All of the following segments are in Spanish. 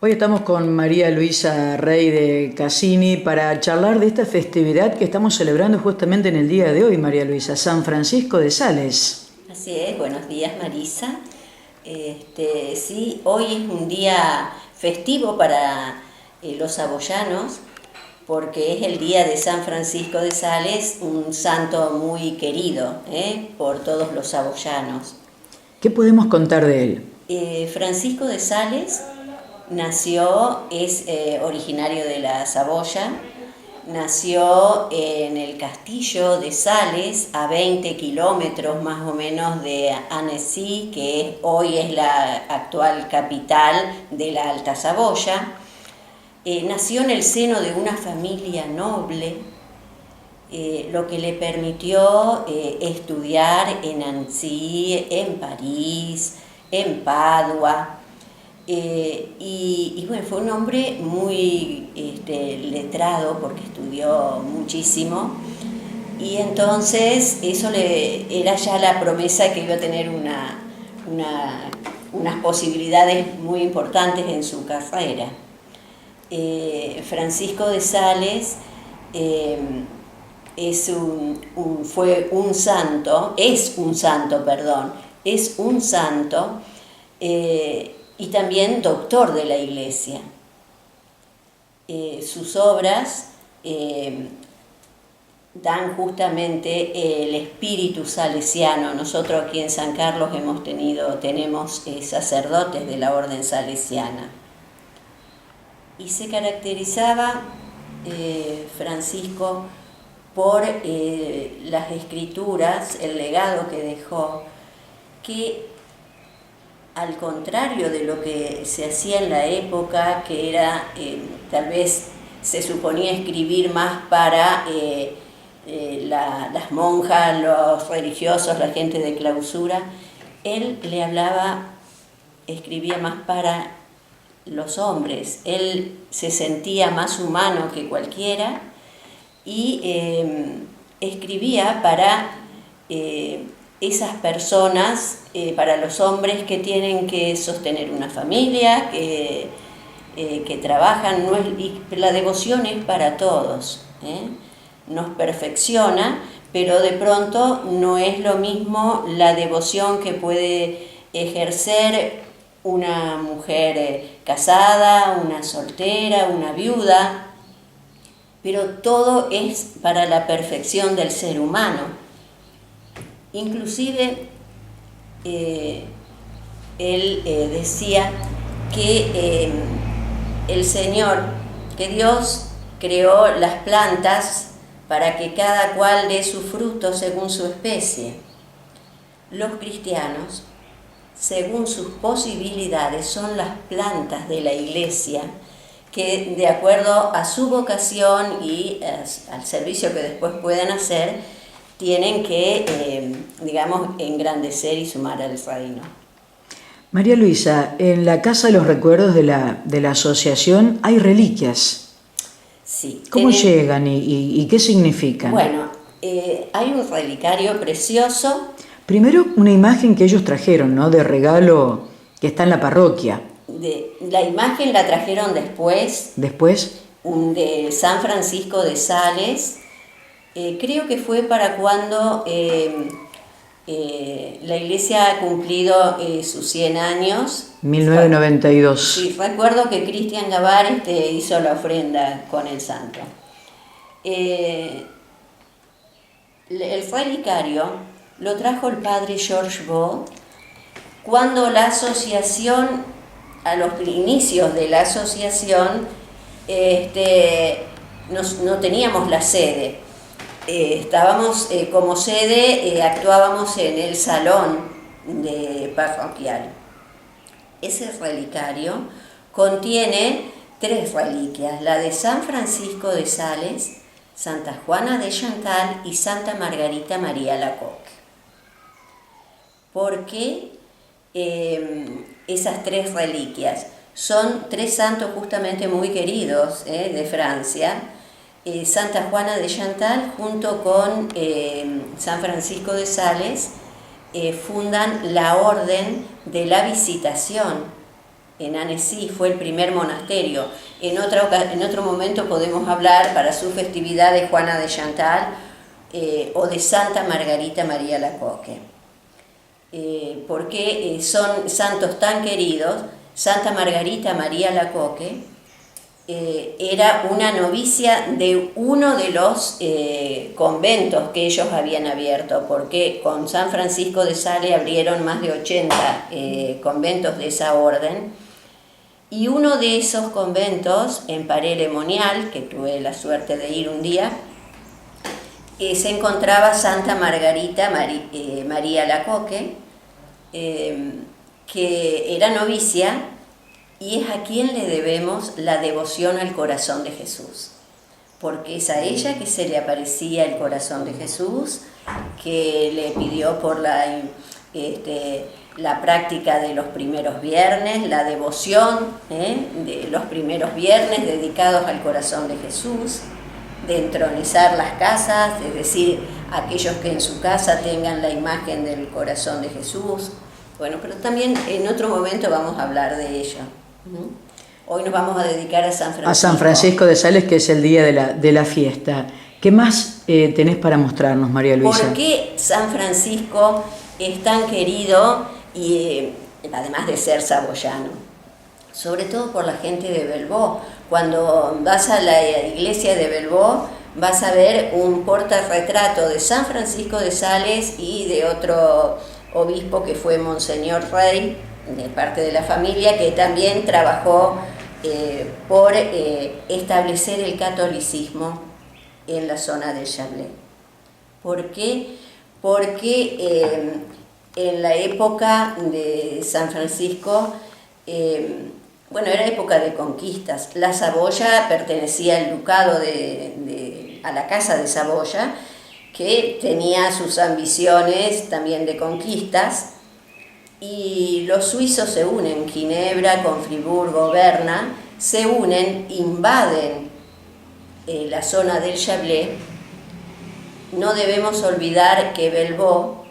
Hoy estamos con María Luisa Rey de Cassini para charlar de esta festividad que estamos celebrando justamente en el día de hoy, María Luisa, San Francisco de Sales. Así es, buenos días Marisa. Sí, hoy es un día festivo para los saboyanos porque es el día de San Francisco de Sales, un santo muy querido por todos los saboyanos. ¿Qué podemos contar de él? Francisco de Sales es originario de la Saboya. Nació en el castillo de Sales, a 20 kilómetros más o menos de Annecy, que hoy es la actual capital de la Alta Saboya. Nació en el seno de una familia noble, lo que le permitió estudiar en Annecy, en París, en Padua. Bueno, fue un hombre muy letrado porque estudió muchísimo, y entonces eso era ya la promesa que iba a tener unas posibilidades muy importantes en su carrera. Francisco de Sales es un santo, y también doctor de la Iglesia. Sus obras dan justamente el espíritu salesiano. Nosotros aquí en San Carlos tenemos sacerdotes de la orden salesiana. Y se caracterizaba Francisco por las escrituras, el legado que dejó, que al contrario de lo que se hacía en la época, que era, tal vez se suponía escribir más para las monjas, los religiosos, la gente de clausura, él escribía más para los hombres. Él se sentía más humano que cualquiera y escribía para esas personas, para los hombres que tienen que sostener una familia, que trabajan. La devoción es para todos, nos perfecciona, pero de pronto no es lo mismo la devoción que puede ejercer una mujer casada, una soltera, una viuda, pero todo es para la perfección del ser humano. Inclusive él decía que el Señor, que Dios creó las plantas para que cada cual dé su fruto según su especie. Los cristianos, según sus posibilidades, son las plantas de la Iglesia que, de acuerdo a su vocación y al servicio que después puedan hacer, tienen que, engrandecer y sumar al reino. María Luisa, en la Casa de los Recuerdos de la asociación hay reliquias. Sí. ¿Cómo llegan y qué significan? Bueno, hay un relicario precioso. Primero, una imagen que ellos trajeron, ¿no?, de regalo, que está en la parroquia. La imagen la trajeron después. ¿Después? De San Francisco de Sales. Creo que fue para cuando la Iglesia ha cumplido sus 100 años. 1992. Sí, recuerdo que Cristian Gavar hizo la ofrenda con el santo. El relicario lo trajo el padre George Ball cuando la asociación, a los inicios de la asociación, no teníamos la sede. Estábamos como sede, actuábamos en el salón parroquial. Ese relicario contiene 3 reliquias: la de San Francisco de Sales, Santa Juana de Chantal y Santa Margarita María Alacoque. ¿Por qué esas 3 reliquias? Son 3 santos justamente muy queridos de Francia. Santa Juana de Chantal junto con San Francisco de Sales fundan la Orden de la Visitación, en Annecy, fue el primer monasterio. En otro momento podemos hablar para su festividad de Juana de Chantal o de Santa Margarita María Alacoque, porque son santos tan queridos. Santa Margarita María Alacoque era una novicia de uno de los conventos que ellos habían abierto, porque con San Francisco de Sales abrieron más de 80 conventos de esa orden, y uno de esos conventos, en Paray-le-Monial, que tuve la suerte de ir un día, se encontraba Santa Margarita María Alacoque, que era novicia, y es a quien le debemos la devoción al corazón de Jesús, porque es a ella que se le aparecía el corazón de Jesús, que le pidió por la práctica de los primeros viernes, la devoción de los primeros viernes dedicados al corazón de Jesús, de entronizar las casas, es decir, aquellos que en su casa tengan la imagen del corazón de Jesús. Bueno, pero también en otro momento vamos a hablar de ello. Hoy nos vamos a dedicar a San Francisco. A San Francisco de Sales, que es el día de la fiesta. ¿Qué más tenés para mostrarnos, María Luisa? ¿Por qué San Francisco es tan querido, y además de ser saboyano? Sobre todo por la gente de Belvaux. Cuando vas a la iglesia de Belvaux, vas a ver un portarretrato de San Francisco de Sales y de otro obispo que fue Monseñor Rey, de parte de la familia, que también trabajó por establecer el catolicismo en la zona del Chablais. ¿Por qué? Porque en la época de San Francisco, era época de conquistas. La Saboya pertenecía al ducado a la casa de Saboya, que tenía sus ambiciones también de conquistas, y los suizos se unen, Ginebra con Friburgo, Berna, se unen, invaden la zona del Chablais. No debemos olvidar que Belvaux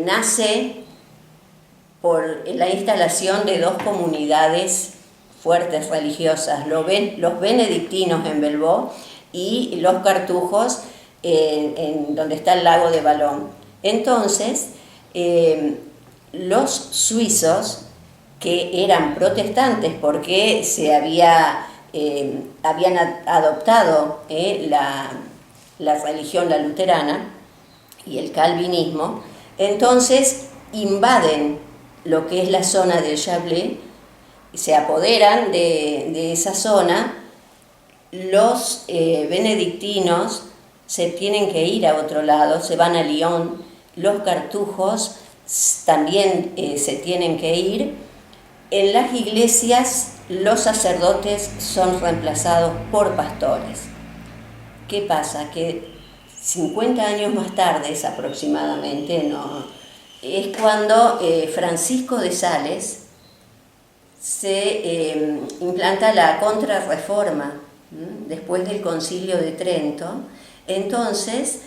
nace por la instalación de dos comunidades fuertes religiosas, los benedictinos en Belvaux y los cartujos en donde está el lago de Ballon. Entonces, los suizos, que eran protestantes porque habían adoptado la religión, la luterana y el calvinismo, entonces invaden lo que es la zona del Chablais, se apoderan de esa zona. Los benedictinos se tienen que ir a otro lado, se van a Lyon. Los cartujos también se tienen que ir. En las iglesias los sacerdotes son reemplazados por pastores. ¿Qué pasa? Que 50 años más tarde aproximadamente, es cuando Francisco de Sales se implanta la Contrarreforma, después del Concilio de Trento. Entonces,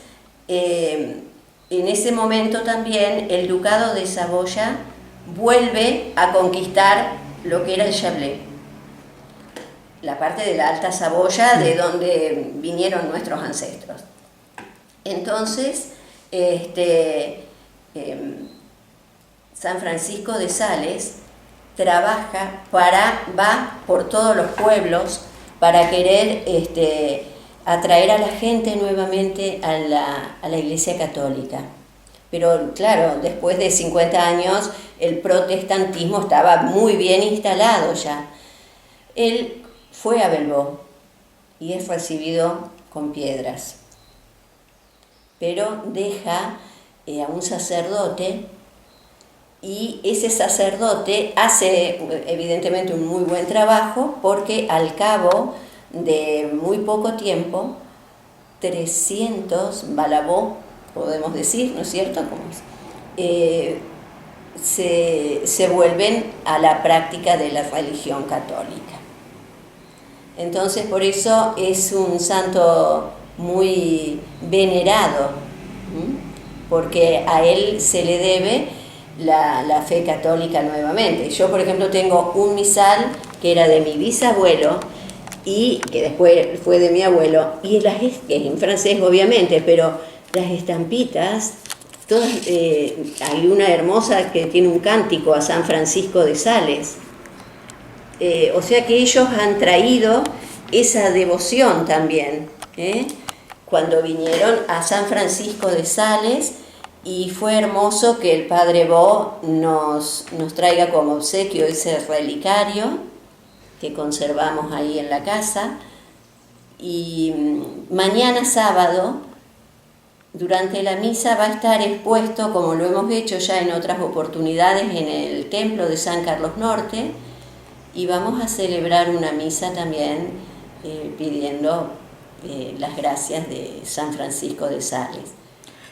en ese momento también el ducado de Saboya vuelve a conquistar lo que era el Chablais, la parte de la Alta Saboya, de donde vinieron nuestros ancestros. Entonces, San Francisco de Sales va por todos los pueblos para querer atraer a la gente nuevamente a la Iglesia Católica. Pero claro, después de 50 años el protestantismo estaba muy bien instalado ya. Él fue a Belvaux y es recibido con piedras, pero deja a un sacerdote, y ese sacerdote hace evidentemente un muy buen trabajo, porque al cabo de muy poco tiempo 300 balabó, podemos decir, ¿no es cierto? Se vuelven a la práctica de la religión católica. Entonces, por eso es un santo muy venerado, porque a él se le debe la fe católica nuevamente. Yo, por ejemplo, tengo un misal que era de mi bisabuelo y que después fue de mi abuelo, y que es en francés obviamente, pero las estampitas, todas, hay una hermosa que tiene un cántico a San Francisco de Sales. O sea que ellos han traído esa devoción también, cuando vinieron a San Francisco de Sales, y fue hermoso que el Padre Bo nos traiga como obsequio ese relicario que conservamos ahí en la casa. Y mañana sábado, durante la misa, va a estar expuesto, como lo hemos hecho ya en otras oportunidades, en el templo de San Carlos Norte, y vamos a celebrar una misa también pidiendo las gracias de San Francisco de Sales.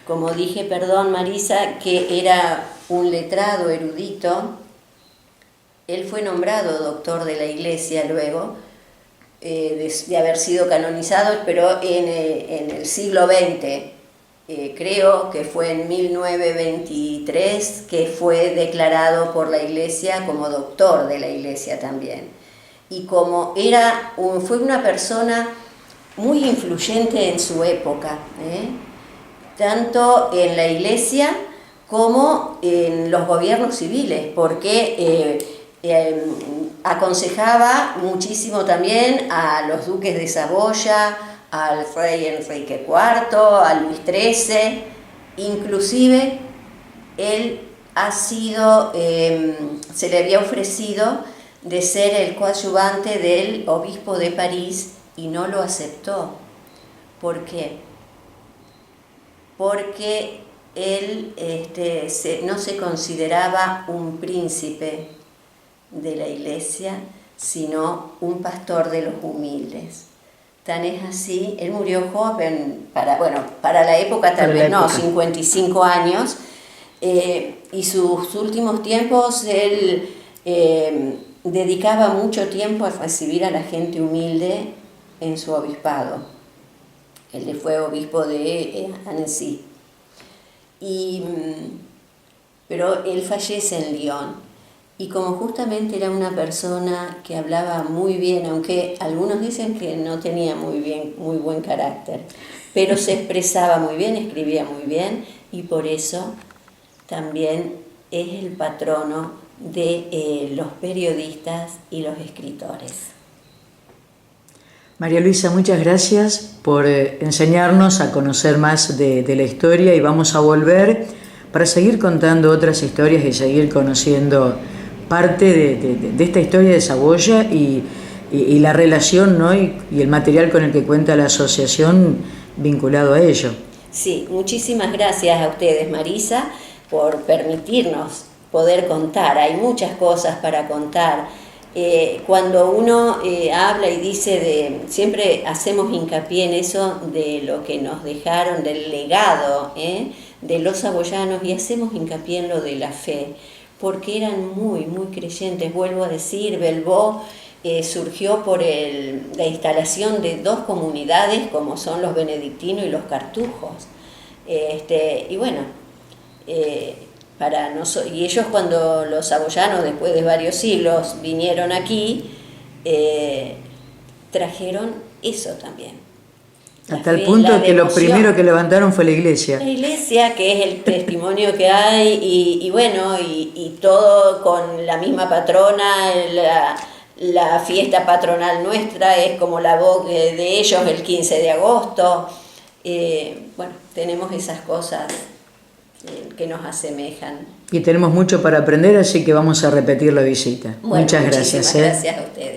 Como dije, perdón Marisa, que era un letrado erudito, él fue nombrado doctor de la Iglesia luego, de haber sido canonizado, pero en el siglo XX, creo que fue en 1923 que fue declarado por la Iglesia como doctor de la Iglesia también. Y como fue una persona muy influyente en su época, tanto en la Iglesia como en los gobiernos civiles, porque aconsejaba muchísimo también a los duques de Saboya, al rey Enrique IV, a Luis XIII, inclusive él se le había ofrecido de ser el coadyuvante del obispo de París y no lo aceptó. ¿Por qué? Porque él no se consideraba un príncipe de la Iglesia, sino un pastor de los humildes. Tan es así, él murió joven, para la época tal vez no, 55 años, y sus últimos tiempos él dedicaba mucho tiempo a recibir a la gente humilde en su obispado. Él fue obispo de Annecy. Pero él fallece en Lyon. Y como justamente era una persona que hablaba muy bien, aunque algunos dicen que no tenía muy buen carácter, pero se expresaba muy bien, escribía muy bien, y por eso también es el patrono de los periodistas y los escritores. María Luisa, muchas gracias por enseñarnos a conocer más de la historia, y vamos a volver para seguir contando otras historias y seguir conociendo parte de esta historia de Saboya y la relación, ¿no? y el material con el que cuenta la asociación vinculado a ello. Sí, muchísimas gracias a ustedes, Marisa, por permitirnos poder contar. Hay muchas cosas para contar. Cuando uno habla y dice siempre hacemos hincapié en eso de lo que nos dejaron, del legado de los saboyanos, y hacemos hincapié en lo de la fe, porque eran muy creyentes. Vuelvo a decir, Belbó surgió por la instalación de dos comunidades como son los benedictinos y los cartujos. Y bueno, y ellos, cuando los saboyanos después de varios siglos vinieron aquí, trajeron eso también. Hasta el punto que lo primero que levantaron fue la iglesia. La iglesia, que es el testimonio que hay, y todo con la misma patrona. La fiesta patronal nuestra es como la voz de ellos el 15 de agosto. Tenemos esas cosas que nos asemejan. Y tenemos mucho para aprender, así que vamos a repetir la visita. Bueno, muchas gracias. Gracias a ustedes.